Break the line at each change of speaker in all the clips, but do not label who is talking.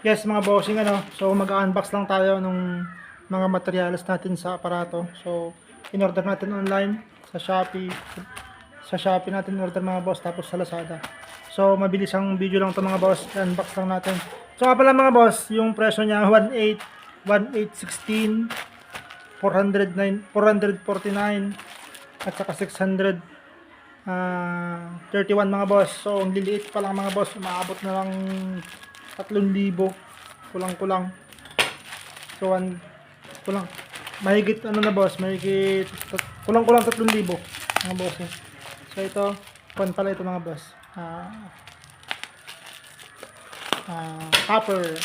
Yes mga bossing so mag-unbox lang tayo nung mga materials natin sa aparato. So in-order natin online sa Shopee. Sa Shopee natin in-order mga boss, tapos sa Lazada. So mabilis ang video lang to mga boss, unbox lang natin. So nga pala mga boss, yung presyo niya 1816, 449 at saka 631 mga boss. So ang liliit pa lang mga boss, umaabot na lang 3,000 kulang-kulang. So kulang mahigit na boss, mahigit kulang-kulang 3,000 mga boss. So ito, pala ito mga boss. Copper.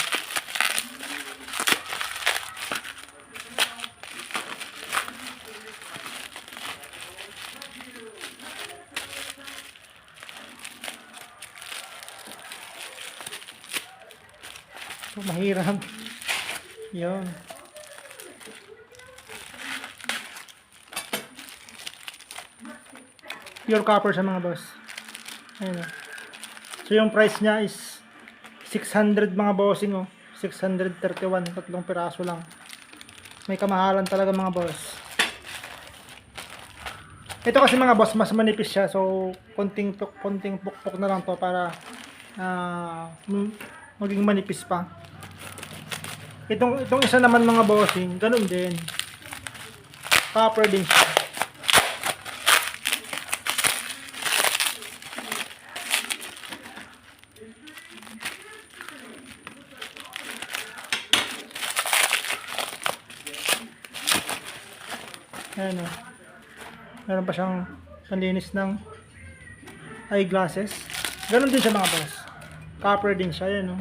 So, mahirap. Yun. Pure copper sa mga boss. Ayun. So yung price niya is 600 mga bossing 631, tatlong piraso lang. May kamahalan talaga mga boss. Ito kasi mga boss, mas manipis siya. So konting pukpok na lang to para maging manipis pa. Itong isa naman mga bossing, ganun din. Copper din siya. Ayan meron pa siyang panlinis ng eyeglasses. Ganun din siya mga boss. Copper din siya. Ayan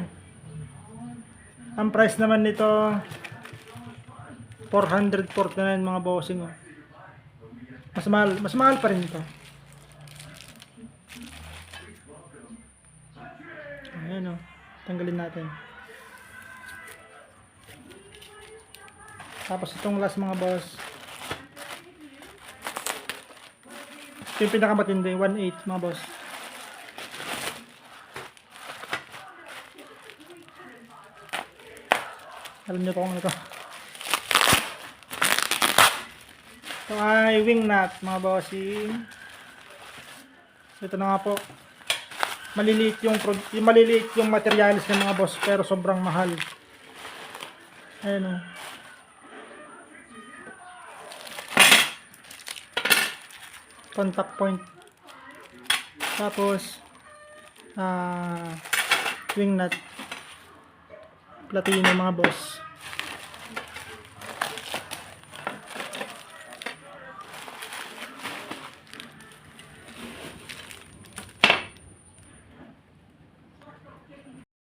Ang price naman nito 449 mga bossing Mas mahal pa rin ito. Ayan tanggalin natin. Tapos itong last mga boss, ito yung pinakamatindi, 1.8 mga boss. Alam niyo po kung ito. Ito ay wing nut mga bossing. Ito na nga po. Maliliit yung materials ng mga boss, pero sobrang mahal. Ayan contact point. Tapos wing nut. Platino mga boss.